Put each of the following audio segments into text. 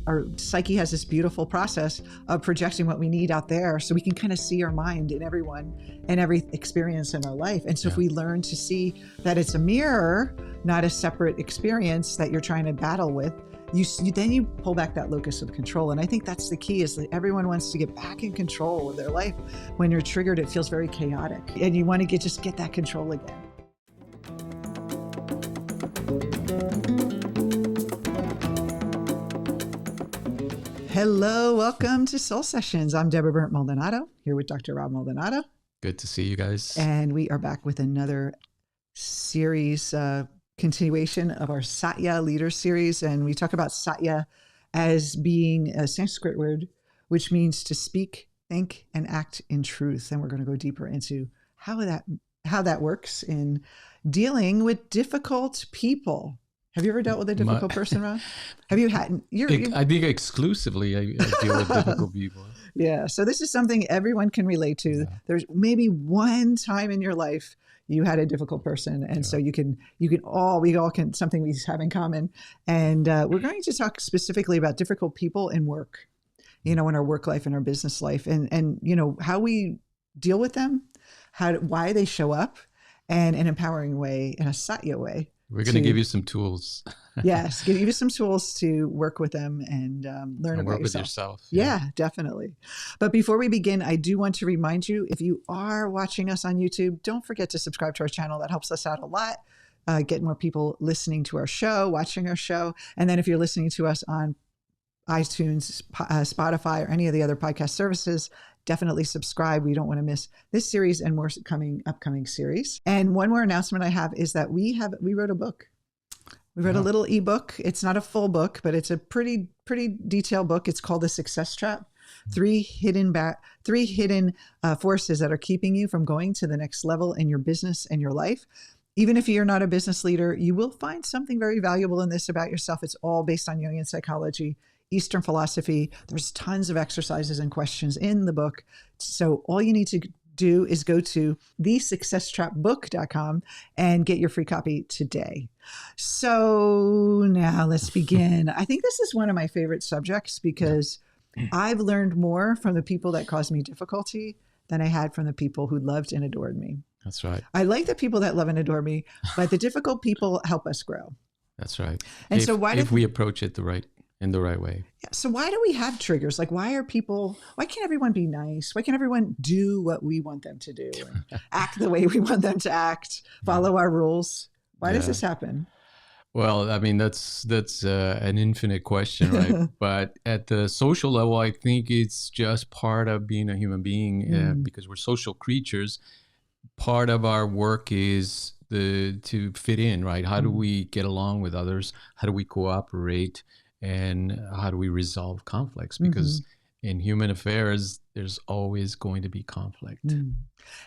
our psyche has this beautiful process of projecting what we need out there so we can kind of see our mind in everyone and every experience in our life. And so if we learn to see that it's a mirror, not a separate experience that you're trying to battle with, then you pull back that locus of control. And I think that's the key, is that everyone wants to get back in control of their life. When you're triggered, it feels very chaotic, and you want to just get that control again. Hello, welcome to Soul Sessions. I'm Deborah Burnt Maldonado, here with Dr. Rob Maldonado. Good to see you guys. And we are back with another series, continuation of our Satya Leader series. And we talk about Satya as being a Sanskrit word, which means to speak, think, and act in truth. And we're going to go deeper into how that works in dealing with difficult people. Have you ever dealt with a difficult person, Ron? Have you had? I think exclusively I deal with difficult people. Yeah. So this is something everyone can relate to. Yeah. There's maybe one time in your life you had a difficult person. And so we all can, something we have in common. And we're going to talk specifically about difficult people in work, in our work life and our business life, and how we deal with them, why they show up, and an empowering way, in a Satya way. We're going to give you some tools. Yes, give you some tools to work with them and learn about work yourself. with yourself. Yeah, definitely. But before we begin, I do want to remind you, if you are watching us on YouTube, don't forget to subscribe to our channel. That helps us out a lot. Get more people listening to our show, watching our show. And then if you're listening to us on iTunes, Spotify, or any of the other podcast services, definitely subscribe. We don't want to miss this series and more upcoming series. And one more announcement I have is that we wrote a book. We wrote a little ebook. It's not a full book, but it's a pretty detailed book. It's called The Success Trap: Three hidden forces that are keeping you from going to the next level in your business and your life. Even if you're not a business leader, you will find something very valuable in this about yourself. It's all based on Jungian psychology, Eastern philosophy. There's tons of exercises and questions in the book. So all you need to do is go to thesuccesstrapbook.com and get your free copy today. So now let's begin. I think this is one of my favorite subjects because I've learned more from the people that caused me difficulty than I had from the people who loved and adored me. That's right. I like the people that love and adore me, but the difficult people help us grow. That's right. And if we approach it in the right way. Yeah. So why do we have triggers? Like, why can't everyone be nice? Why can't everyone do what we want them to do and act the way we want them to act, follow our rules? Why does this happen? Well, I mean, that's an infinite question, right? But at the social level, I think it's just part of being a human being because we're social creatures. Part of our work is to fit in, right? How do we get along with others? How do we cooperate? And how do we resolve conflicts? Because in human affairs, there's always going to be conflict.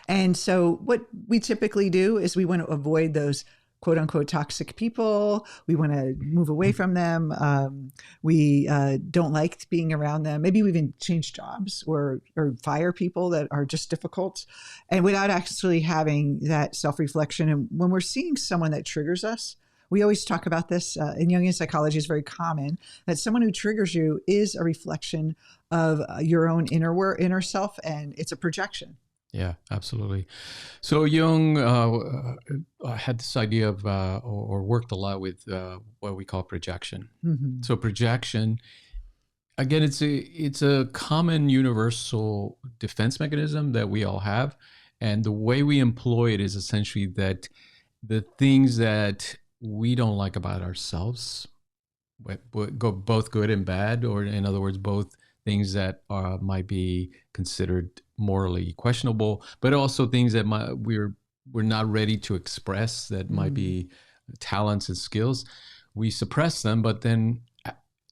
And so what we typically do is we want to avoid those quote unquote toxic people. We want to move away from them. We don't like being around them. Maybe we even change jobs or fire people that are just difficult, and without actually having that self-reflection. And when we're seeing someone that triggers us, we always talk about this in Jungian psychology. It's very common that someone who triggers you is a reflection of your own inner self, and it's a projection. Yeah, absolutely. So Jung had this idea of, or worked a lot with what we call projection. So projection, again, it's a common universal defense mechanism that we all have. And the way we employ it is essentially that the things that we don't like about ourselves, both good and bad, or in other words, both things that might be considered morally questionable, but also things that we're not ready to express, that might be talents and skills. We suppress them, but then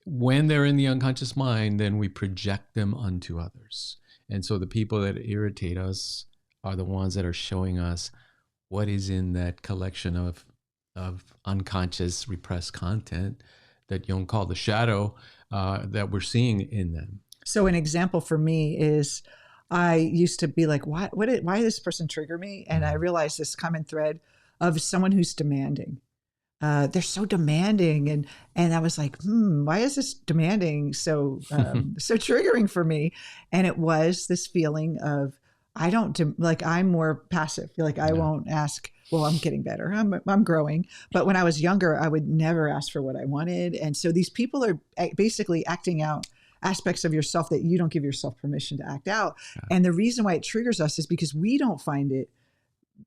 when they're in the unconscious mind, then we project them onto others. And so the people that irritate us are the ones that are showing us what is in that collection of unconscious repressed content that Jung called the shadow that we're seeing in them. So an example for me is I used to be like, why did this person trigger me? And I realized this common thread of someone who's demanding. they're so demanding. And I was like, why is this demanding so triggering for me? And it was this feeling of, I'm more passive. Like I won't ask, well, I'm getting better. I'm growing. But when I was younger, I would never ask for what I wanted. And so these people are basically acting out aspects of yourself that you don't give yourself permission to act out. Yeah. And the reason why it triggers us is because we don't find it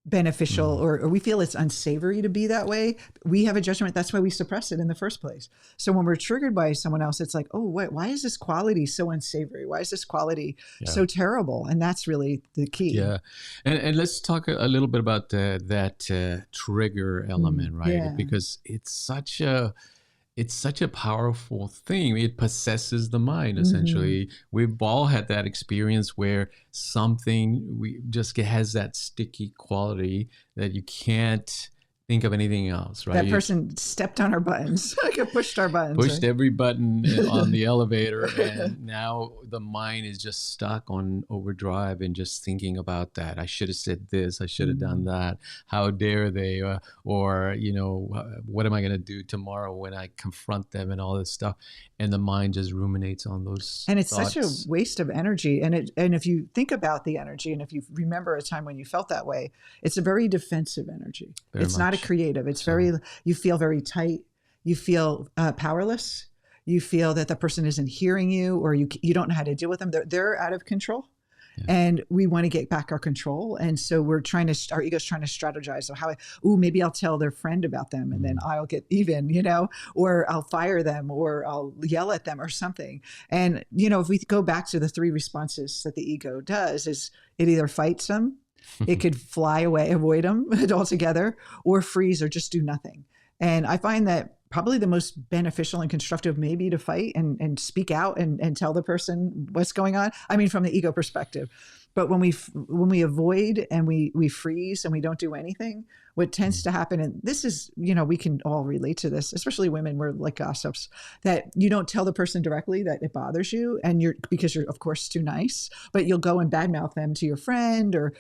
beneficial or we feel it's unsavory to be that way. We have a judgment. That's why we suppress it in the first place. So when we're triggered by someone else, it's like, oh, why is this quality so unsavory? Why is this quality so terrible? And that's really the key. Yeah. And let's talk a little bit about that trigger element, right? Yeah. Because it's such a powerful thing. It possesses the mind, essentially. We've all had that experience where something just has that sticky quality that you can't think of anything else, right? That person stepped on our buttons, like pushed our buttons. Pushed every button on the elevator, and now the mind is just stuck on overdrive and just thinking about that. I should have said this. I should have done that. How dare they? Or what am I going to do tomorrow when I confront them and all this stuff? And the mind just ruminates on those And it's thoughts. Such a waste of energy. And if you think about the energy, and if you remember a time when you felt that way, it's a very defensive energy. It's not a creative. It's you feel very tight. You feel powerless. You feel that the person isn't hearing you, or you don't know how to deal with them. They're out of control. Yeah. And we want to get back our control. And so our ego's trying to strategize. So maybe I'll tell their friend about them and then I'll get even, or I'll fire them, or I'll yell at them or something. And, if we go back to the 3 responses that the ego does, is it either fights them, it could fly away, avoid them altogether, or freeze, or just do nothing. And I find that probably the most beneficial and constructive may be to fight and speak out and tell the person what's going on. I mean, from the ego perspective. But when we avoid and we freeze and we don't do anything, what tends to happen, and this is, we can all relate to this, especially women, we're like gossips, that you don't tell the person directly that it bothers you, and because you're of course too nice, but you'll go and badmouth them to your friend, or,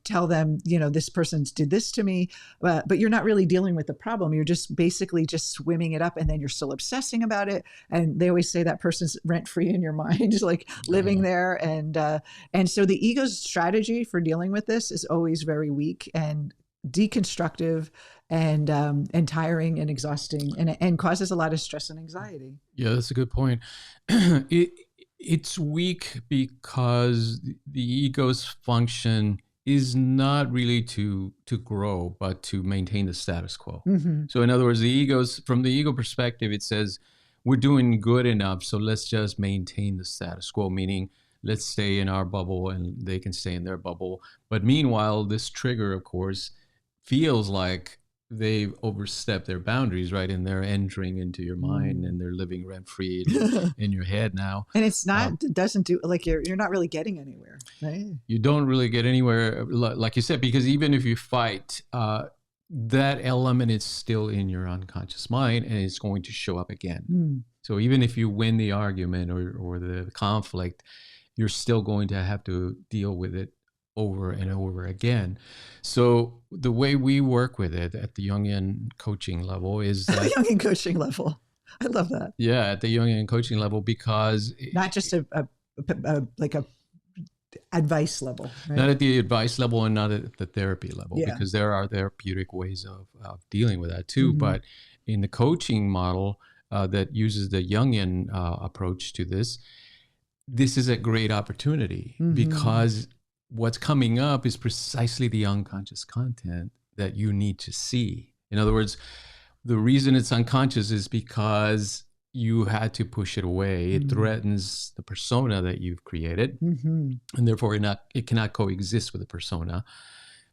tell them, this person did this to me, but you're not really dealing with the problem. You're just basically just swimming it up, and then you're still obsessing about it. And they always say that person's rent-free in your mind, just like living there. And so the ego's strategy for dealing with this is always very weak and deconstructive and tiring and exhausting, and causes a lot of stress and anxiety. Yeah, that's a good point. It's weak because the ego's function is not really to grow, but to maintain the status quo. So in other words, from the ego perspective, it says we're doing good enough, so let's just maintain the status quo, meaning let's stay in our bubble and they can stay in their bubble. But meanwhile, this trigger, of course, feels like they've overstepped their boundaries, right? And they're entering into your mind and they're living rent-free in your head now. And it's not, doesn't do, like you're not really getting anywhere, right? You don't really get anywhere, like you said, because even if you fight, that element is still in your unconscious mind and it's going to show up again. So even if you win the argument or the conflict, you're still going to have to deal with it over and over again. So the way we work with it at the Jungian coaching level is that Jungian coaching level. I love that. Yeah, at the Jungian coaching level, because not just a advice level, right? Not at the advice level and not at the therapy level, because there are therapeutic ways of dealing with that too. But in the coaching model that uses the Jungian approach to this is a great opportunity because what's coming up is precisely the unconscious content that you need to see. In other words, the reason it's unconscious is because you had to push it away. It threatens the persona that you've created, and therefore it cannot coexist with the persona.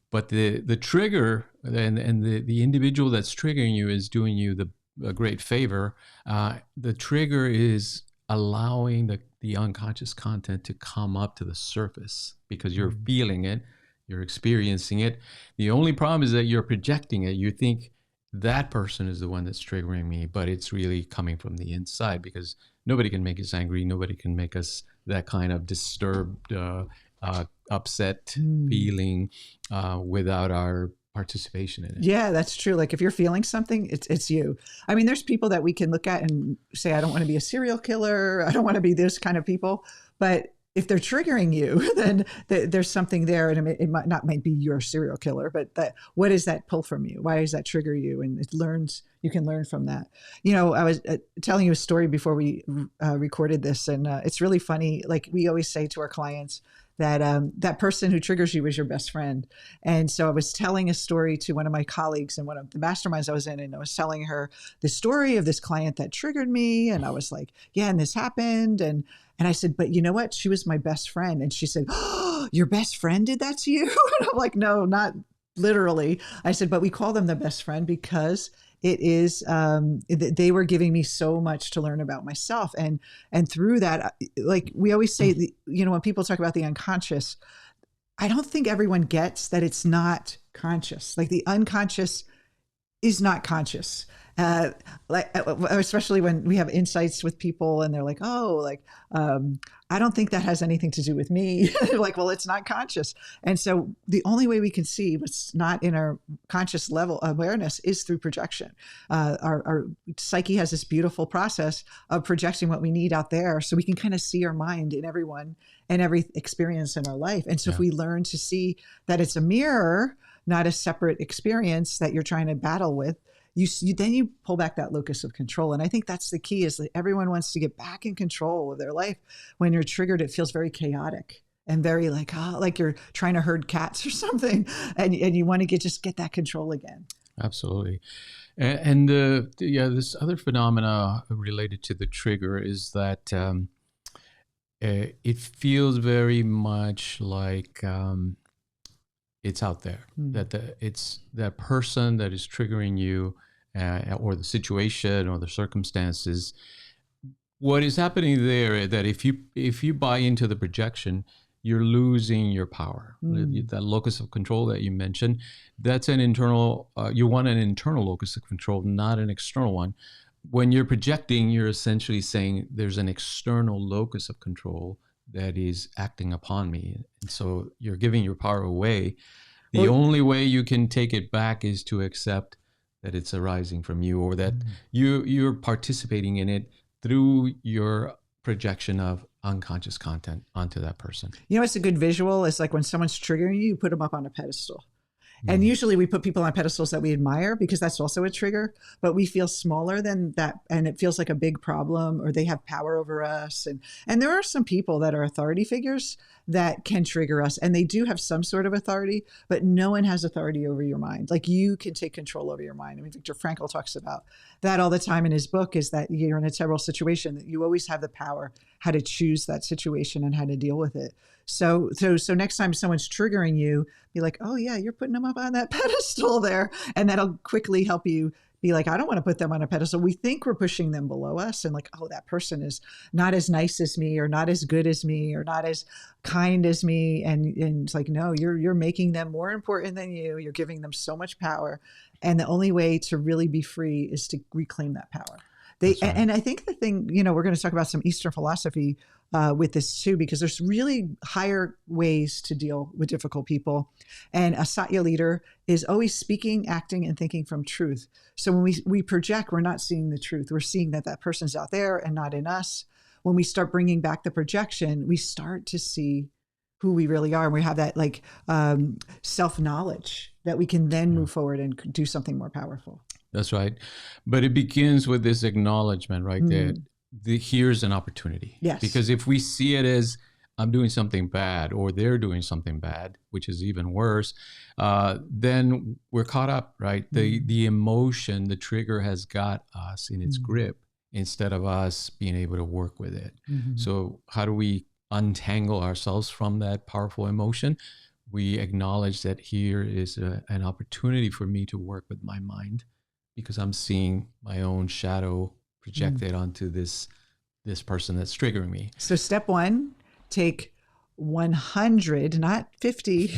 But the trigger and the individual that's triggering you is doing you a great favor. The trigger is allowing the unconscious content to come up to the surface because you're feeling it, you're experiencing it. The only problem is that you're projecting it. You think that person is the one that's triggering me, but it's really coming from the inside, because nobody can make us angry. Nobody can make us that kind of disturbed, upset feeling without our participation in it. Yeah, that's true. Like if you're feeling something, it's you. I mean, there's people that we can look at and say, I don't want to be a serial killer. I don't want to be this kind of people. But if they're triggering you, then there's something there, and it might be your serial killer, but what does that pull from you? Why does that trigger you? And you can learn from that. I was telling you a story before we recorded this, and it's really funny. Like we always say to our clients that that person who triggers you is your best friend. And so I was telling a story to one of my colleagues in one of the masterminds I was in, and I was telling her the story of this client that triggered me, and I was like, yeah, and this happened, and I said, but you know what? She was my best friend. And she said, oh, your best friend did that to you? And I'm like, no, not literally. I said, but we call them the best friend because it is, they were giving me so much to learn about myself. And through that, like we always say, when people talk about the unconscious, I don't think everyone gets that it's not conscious. Like the unconscious is not conscious. Especially when we have insights with people and they're like, I don't think that has anything to do with me. Like, well, it's not conscious. And so the only way we can see what's not in our conscious level awareness is through projection. Our psyche has this beautiful process of projecting what we need out there so we can kind of see our mind in everyone and every experience in our life. And so if we learn to see that it's a mirror, not a separate experience that you're trying to battle with, then you pull back that locus of control. And I think that's the key, is that everyone wants to get back in control of their life. When you're triggered, it feels very chaotic and very like you're trying to herd cats or something. And you want to just get that control again. Absolutely. And this other phenomena related to the trigger is that it feels very much like it's out there, that it's that person that is triggering you or the situation or the circumstances. What is happening there, that if you buy into the projection, you're losing your power. That locus of control that you mentioned, that's an internal, you want an internal locus of control, not an external one. When you're projecting, you're essentially saying there's an external locus of control that is acting upon me. And so you're giving your power away. The only way you can take it back is to accept that it's arising from you, or that you're participating in it through your projection of unconscious content onto that person. It's a good visual. It's like when someone's triggering you put them up on a pedestal. And usually we put people on pedestals that we admire because that's also a trigger, but we feel smaller than that. And it feels like a big problem, or they have power over us. And there are some people that are authority figures that can trigger us, and they do have some sort of authority, but no one has authority over your mind. Like you can take control over your mind. I mean, Viktor Frankl talks about that all the time in his book, is that you're in a terrible situation, that you always have the power how to choose that situation and how to deal with it. So next time someone's triggering you, be like, oh yeah, you're putting them up on that pedestal there. And that'll quickly help you be like, I don't want to put them on a pedestal. We think we're pushing them below us, and like, oh, that person is not as nice as me, or not as good as me, or not as kind as me. And it's like, no, you're making them more important than you. You're giving them so much power. And the only way to really be free is to reclaim that power. Right. And I think the thing, we're going to talk about some Eastern philosophy with this too, because there's really higher ways to deal with difficult people. And a Satya leader is always speaking, acting, and thinking from truth. So when we project, we're not seeing the truth. We're seeing that person's out there and not in us. When we start bringing back the projection, we start to see who we really are. And we have that self-knowledge that we can then move forward and do something more powerful. That's right. But it begins with this acknowledgement, right? That here's an opportunity. Yes. Because if we see it as I'm doing something bad, or they're doing something bad, which is even worse, then we're caught up, right? The emotion, the trigger has got us in its grip instead of us being able to work with it. So how do we untangle ourselves from that powerful emotion? We acknowledge that here is an opportunity for me to work with my mind, because I'm seeing my own shadow projected onto this person that's triggering me. So step one, take 100, not 50,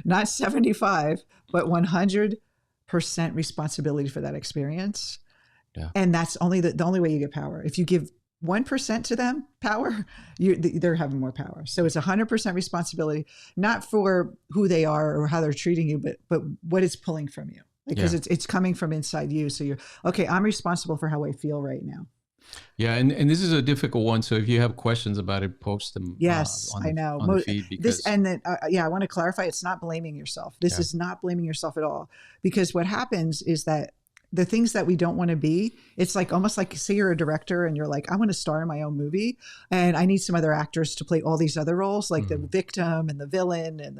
not 75, but 100% responsibility for that experience. Yeah. And that's only the only way you get power. If you give 1% to them power, they're having more power. So it's 100% responsibility, not for who they are or how they're treating you, but what it's pulling from you, because it's coming from inside you. So you're, okay, I'm responsible for how I feel right now. Yeah, and this is a difficult one. So if you have questions about it, post them. Yes, on I know. on the feed, because I want to clarify. It's not blaming yourself. This is not blaming yourself at all, because what happens is that the things that we don't want to be, it's like almost like, say you're a director and you're like, I want to star in my own movie and I need some other actors to play all these other roles, like the victim and the villain and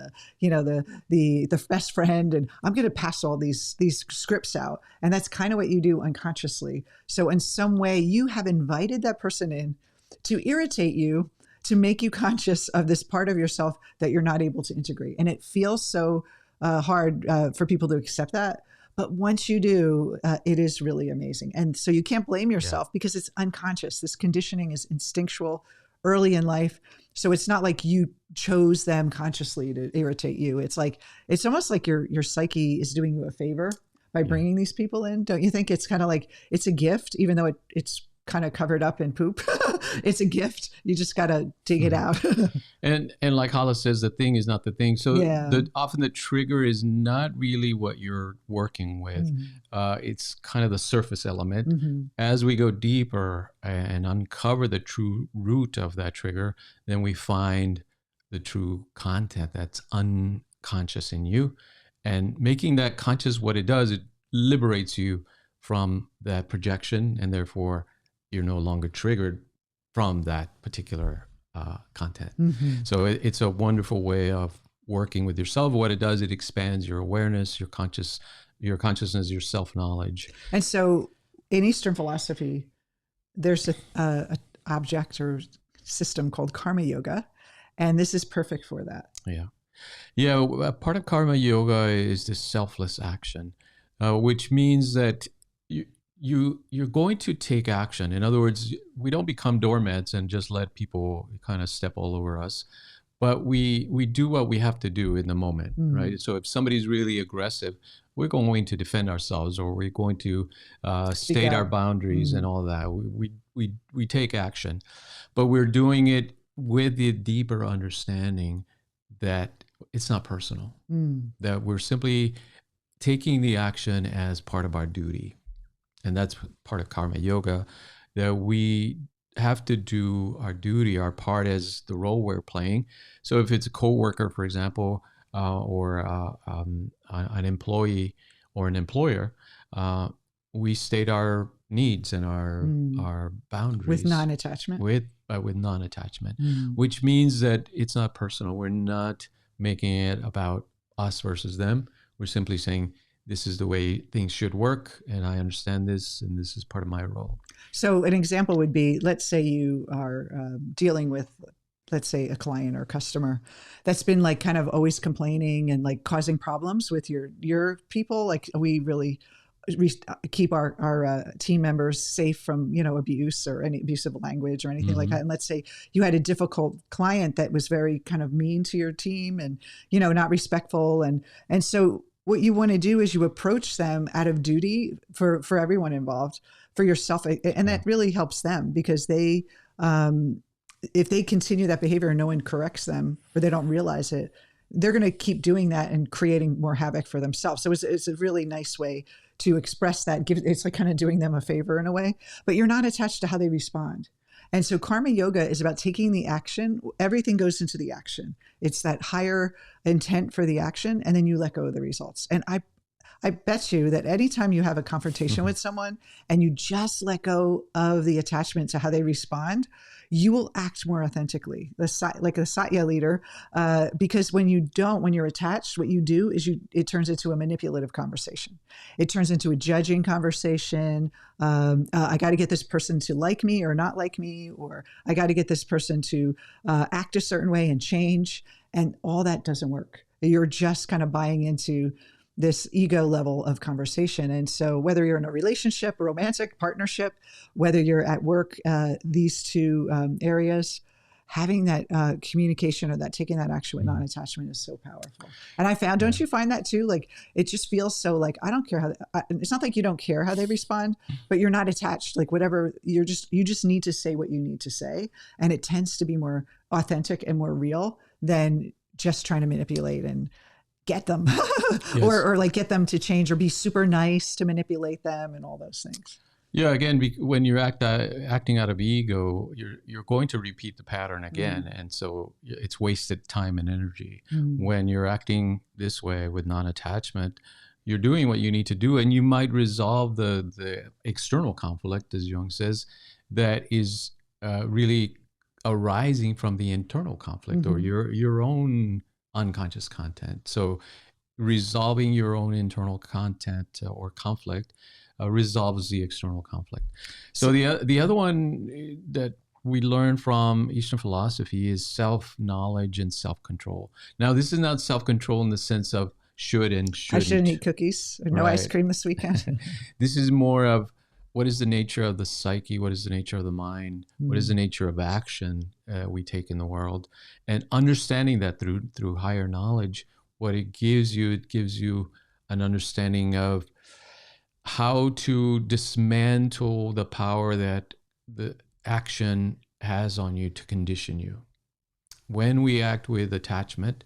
the best friend, and I'm going to pass all these scripts out. And that's kind of what you do unconsciously. So in some way you have invited that person in to irritate you, to make you conscious of this part of yourself that you're not able to integrate. And it feels so hard for people to accept that. But once you do, it is really amazing. And so you can't blame yourself because it's unconscious. This conditioning is instinctual early in life. So it's not like you chose them consciously to irritate you. It's like, it's almost like your psyche is doing you a favor by bringing these people in. Don't you think? It's kind of like, it's a gift, even though it's kind of covered up in poop. It's a gift. You just got to dig it out. and like Hala says, the thing is not the thing. So often the trigger is not really what you're working with. It's kind of the surface element. As we go deeper and uncover the true root of that trigger, then we find the true content that's unconscious in you. And making that conscious, what it does, it liberates you from that projection, and therefore you're no longer triggered from that particular content. So it's a wonderful way of working with yourself. What it does, it expands your awareness, your consciousness, your self-knowledge. And so in Eastern philosophy, there's a object or system called karma yoga, and this is perfect for that. Yeah. Part of karma yoga is this selfless action, which means that you're going to take action. In other words, we don't become doormats and just let people kind of step all over us, but we do what we have to do in the moment, right? So if somebody's really aggressive, we're going to defend ourselves, or we're going to state our boundaries and all that. We take action, but we're doing it with the deeper understanding that it's not personal, that we're simply taking the action as part of our duty. And that's part of karma yoga, that we have to do our duty, our part as the role we're playing. So if it's a coworker, for example, or an employee or an employer, we state our needs and our boundaries with non-attachment. With non-attachment, which means that it's not personal. We're not making it about us versus them. We're simply saying, this is the way things should work, and I understand this, and this is part of my role. So an example would be, let's say you are dealing with, let's say, a client or customer that's been like kind of always complaining and like causing problems with your people. Like we really keep our team members safe from, abuse or any abusive language or anything like that. And let's say you had a difficult client that was very kind of mean to your team and, not respectful. And so what you want to do is you approach them out of duty for everyone involved, for yourself. And that really helps them, because they, if they continue that behavior and no one corrects them, or they don't realize it, they're going to keep doing that and creating more havoc for themselves. So it's a really nice way to express that. It's like kind of doing them a favor in a way, but you're not attached to how they respond. And so karma yoga is about taking the action. Everything goes into the action. It's that higher intent for the action, and then you let go of the results. And I bet you that anytime you have a confrontation with someone and you just let go of the attachment to how they respond, you will act more authentically, like a Satya leader, because when you're attached, what you do is it turns into a manipulative conversation. It turns into a judging conversation. I got to get this person to like me or not like me, or I got to get this person to act a certain way and change. And all that doesn't work. You're just kind of buying into this ego level of conversation. And so whether you're in a relationship, a romantic partnership, whether you're at work, these two areas, having that communication or that taking that action with non-attachment is so powerful. And I found, don't you find that too? Like, it just feels so like, I don't care how, it's not like you don't care how they respond, but you're not attached. Like whatever, you just need to say what you need to say. And it tends to be more authentic and more real than just trying to manipulate and get them Yes. or like get them to change or be super nice to manipulate them and all those things. Yeah, again, when you're acting out of ego, you're going to repeat the pattern again, and so it's wasted time and energy. When you're acting this way with non-attachment, you're doing what you need to do, and you might resolve the external conflict, as Jung says, that is really arising from the internal conflict or your own unconscious content. So resolving your own internal content or conflict resolves the external conflict. So the other one that we learn from Eastern philosophy is self-knowledge and self-control. Now, this is not self-control in the sense of should and shouldn't. I shouldn't eat cookies or no ice cream this weekend. This is more of what is the nature of the psyche? What is the nature of the mind? What is the nature of action we take in the world? And understanding that through higher knowledge, what it gives you an understanding of how to dismantle the power that the action has on you to condition you. When we act with attachment,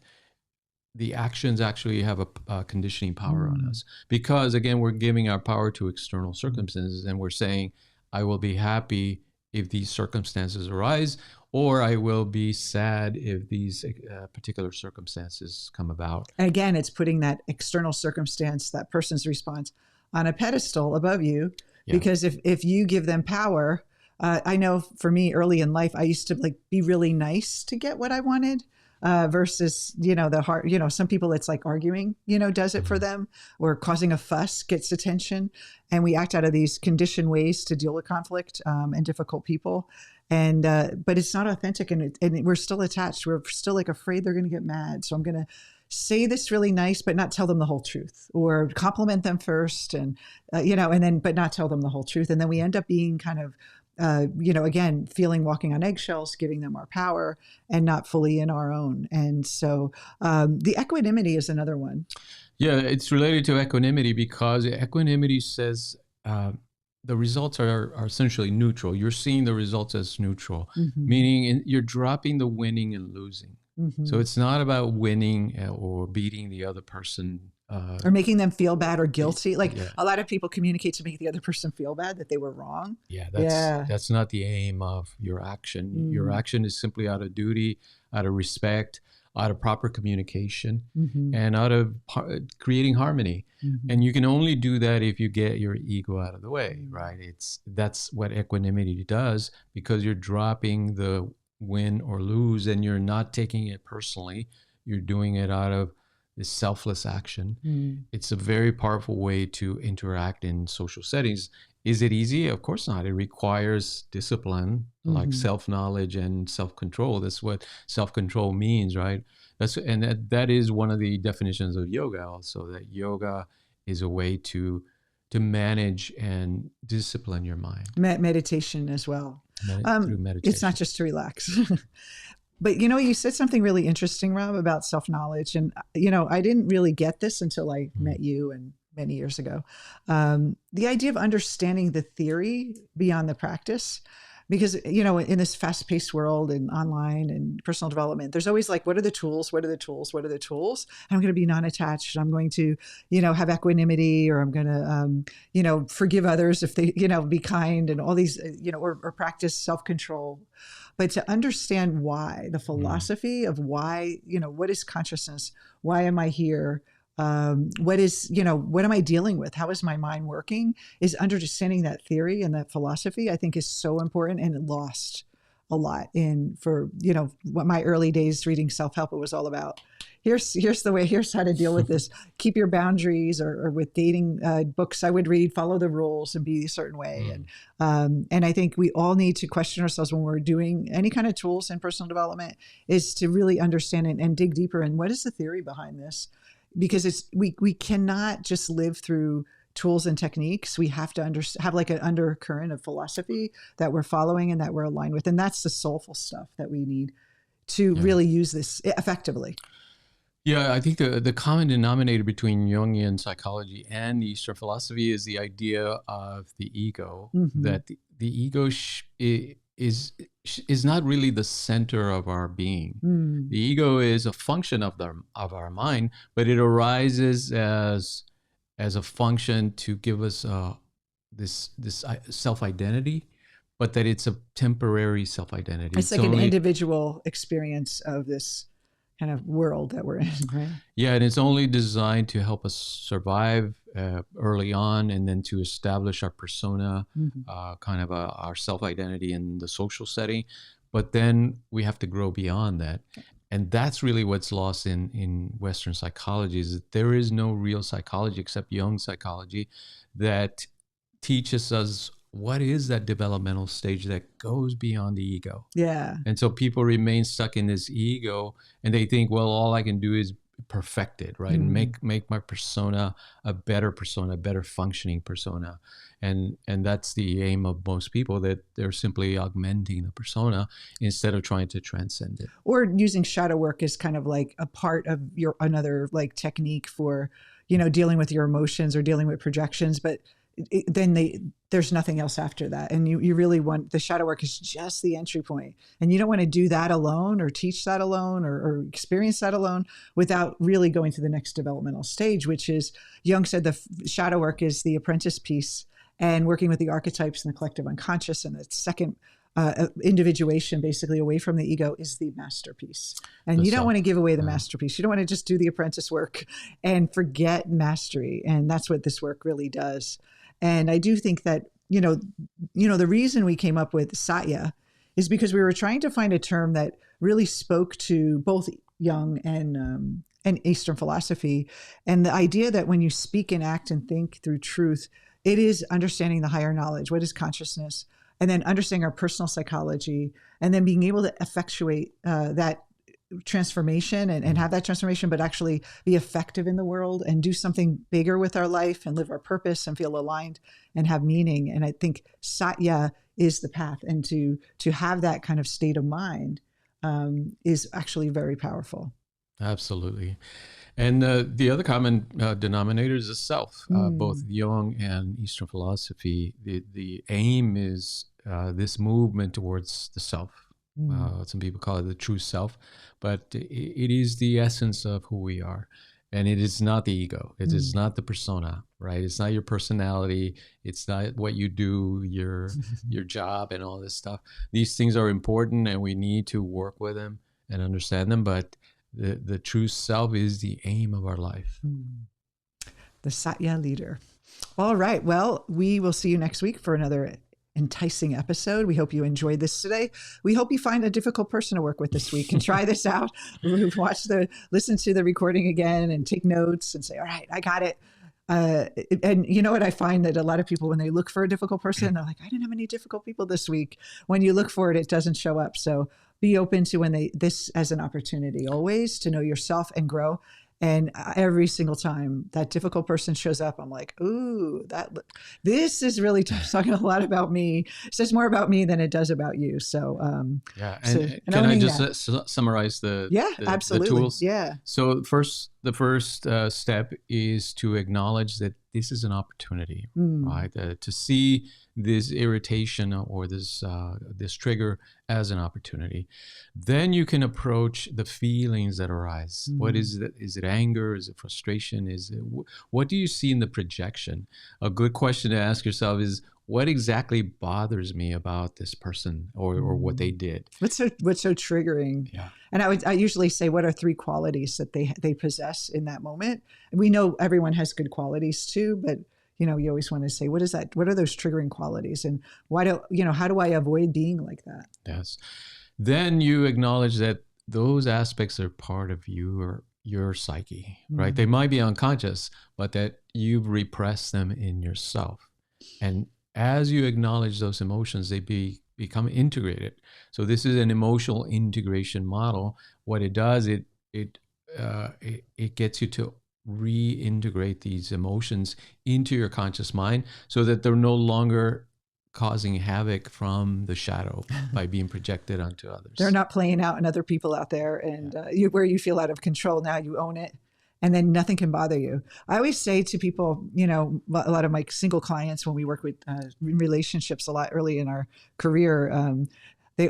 the actions actually have a conditioning power on us. Because, again, we're giving our power to external circumstances, and we're saying, I will be happy if these circumstances arise, or I will be sad if these particular circumstances come about. And again, it's putting that external circumstance, that person's response, on a pedestal above you, because if you give them power, I know for me early in life, I used to like be really nice to get what I wanted versus, the heart, some people it's like arguing, does it for them, or causing a fuss gets attention. And we act out of these conditioned ways to deal with conflict and difficult people. And, but it's not authentic and we're still attached. We're still like afraid they're going to get mad. So I'm going to say this really nice, but not tell them the whole truth, or compliment them first and, and then, but not tell them the whole truth. And then we end up being kind of, again, feeling walking on eggshells, giving them our power and not fully in our own. And so the equanimity is another one. Yeah, it's related to equanimity because equanimity says the results are essentially neutral. You're seeing the results as neutral, meaning you're dropping the winning and losing. So it's not about winning or beating the other person. Or making them feel bad or guilty. Like a lot of people communicate to make the other person feel bad that they were wrong. That's not the aim of your action. Your action is simply out of duty, out of respect, out of proper communication, and out of creating harmony. And you can only do that if you get your ego out of the way, right? That's what equanimity does, because you're dropping the win or lose and you're not taking it personally. You're doing it out of this selfless action. It's a very powerful way to interact in social settings. Is it easy? Of course not. It requires discipline, like self-knowledge and self-control. That's what self-control means, right? That is one of the definitions of yoga also, that yoga is a way to manage and discipline your mind. Meditation as well. Through meditation. It's not just to relax. But, you said something really interesting, Rob, about self-knowledge. And, I didn't really get this until I met you and many years ago. The idea of understanding the theory beyond the practice. Because, in this fast-paced world and online and personal development, there's always like, what are the tools? What are the tools? What are the tools? And I'm going to be non-attached. I'm going to, have equanimity, or I'm going to, forgive others if they, be kind, and all these, or practice self-control. But to understand why, the philosophy of why, what is consciousness? Why am I here? What am I dealing with? How is my mind working? Is understanding that theory and that philosophy, I think, is so important, and lost a lot what my early days reading self-help, it was all about. Here's how to deal with this. Keep your boundaries, or with dating books I would read, follow the rules and be a certain way. And I think we all need to question ourselves when we're doing any kind of tools in personal development, is to really understand it and dig deeper. And what is the theory behind this? Because we cannot just live through tools and techniques. We have to have like an undercurrent of philosophy that we're following and that we're aligned with. And that's the soulful stuff that we need to really use this effectively. Yeah, I think the common denominator between Jungian psychology and Eastern philosophy is the idea of the ego, that the ego is not really the center of our being. The ego is a function of our mind, but it arises as a function to give us this self-identity, but that it's a temporary self-identity. It's like an individual experience of this kind of world that we're in, right? Yeah, and it's only designed to help us survive early on, and then to establish our persona, kind of our self-identity in the social setting. But then we have to grow beyond that. And that's really what's lost in Western psychology, is that there is no real psychology except Jung's psychology that teaches us what is that developmental stage that goes beyond the ego. Yeah. And so people remain stuck in this ego, and they think, well, all I can do is perfect it, right? And make my persona a better functioning persona. And that's the aim of most people, that they're simply augmenting the persona instead of trying to transcend it. Or using shadow work as kind of like a part of another like technique for, dealing with your emotions or dealing with projections. But there's nothing else after that. And you really want, the shadow work is just the entry point. And you don't want to do that alone or teach that alone or experience that alone without really going to the next developmental stage, which is, Jung said the shadow work is the apprentice piece, and working with the archetypes and the collective unconscious and the second individuation, basically away from the ego, is the masterpiece. And you don't want to give away the masterpiece. You don't want to just do the apprentice work and forget mastery. And that's what this work really does. And I do think that, the reason we came up with Satya is because we were trying to find a term that really spoke to both Jung and Eastern philosophy. And the idea that when you speak and act and think through truth, it is understanding the higher knowledge. What is consciousness? And then understanding our personal psychology, and then being able to effectuate that transformation and have that transformation, but actually be effective in the world and do something bigger with our life and live our purpose and feel aligned and have meaning. And I think Satya is the path. And to have that kind of state of mind is actually very powerful. Absolutely. And the other common denominator is the self. Both Jung and Eastern philosophy, the aim is this movement towards the self. Some people call it the true self, but it is the essence of who we are. And it is not the ego. It is not the persona, right? It's not your personality. It's not what you do, your job and all this stuff. These things are important, and we need to work with them and understand them. But the true self is the aim of our life. The Satya leader. All right. Well, we will see you next week for another enticing episode. We hope you enjoyed this today. We hope you find a difficult person to work with this week and try this out. Listen to the recording again and take notes and say, all right, I got it. And you know what? I find that a lot of people, when they look for a difficult person, they're like, I didn't have any difficult people this week. When you look for it, it doesn't show up. So be open to this as an opportunity always to know yourself and grow. And every single time that difficult person shows up, I'm like, ooh, this is really talking a lot about me. It says more about me than it does about you. So, and can I just summarize the absolutely. The tools? Yeah. So the first step is to acknowledge that this is an opportunity, right? To see this irritation or this trigger as an opportunity. Then you can approach the feelings that arise. What is it? Is it anger? Is it frustration? What do you see in the projection? A good question to ask yourself is, what exactly bothers me about this person or what they did? What's so triggering? Yeah. And I usually say, what are 3 qualities that they possess in that moment? And we know everyone has good qualities too, but you always want to say, what is that? What are those triggering qualities? And how do I avoid being like that? Yes. Then you acknowledge that those aspects are part of you or your psyche, right? They might be unconscious, but that you've repressed them in yourself. And as you acknowledge those emotions, they become integrated. So this is an emotional integration model. What it does, it gets you to reintegrate these emotions into your conscious mind so that they're no longer causing havoc from the shadow by being projected onto others. They're not playing out in other people out there, and where you feel out of control. Now you own it, and then nothing can bother you. I always say to people, a lot of my single clients, when we work with relationships a lot early in our career,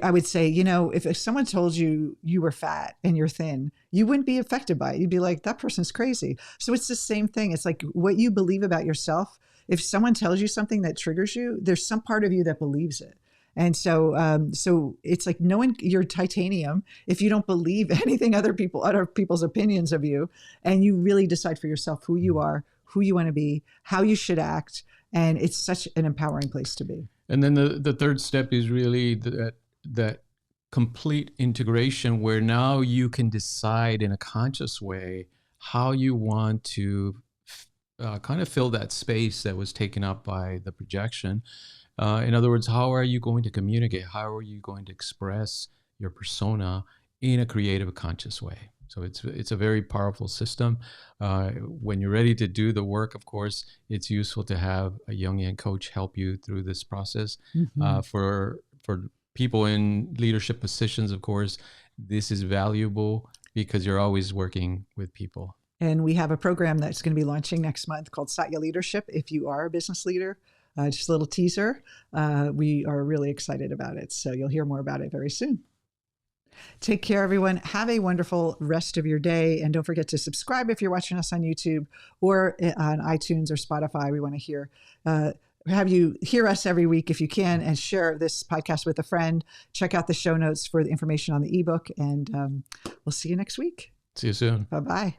I would say, if someone told you you were fat and you're thin, you wouldn't be affected by it. You'd be like, that person's crazy. So it's the same thing. It's like what you believe about yourself. If someone tells you something that triggers you, there's some part of you that believes it. And so it's like knowing you're titanium. If you don't believe anything other people's opinions of you, and you really decide for yourself who you are, who you want to be, how you should act, and it's such an empowering place to be. And then the third step is really that complete integration, where now you can decide in a conscious way how you want to kind of fill that space that was taken up by the projection. In other words, how are you going to communicate? How are you going to express your persona in a creative, conscious way? So it's a very powerful system. When you're ready to do the work, of course, it's useful to have a Jungian coach help you through this process. Mm-hmm. For people in leadership positions, of course, this is valuable because you're always working with people. And we have a program that's going to be launching next month called Satya Leadership. If you are a business leader, just a little teaser. We are really excited about it. So you'll hear more about it very soon. Take care, everyone. Have a wonderful rest of your day. And don't forget to subscribe if you're watching us on YouTube or on iTunes or Spotify. We want to have you hear us every week if you can, and share this podcast with a friend. Check out the show notes for the information on the ebook, and we'll see you next week. See you soon. Bye-bye.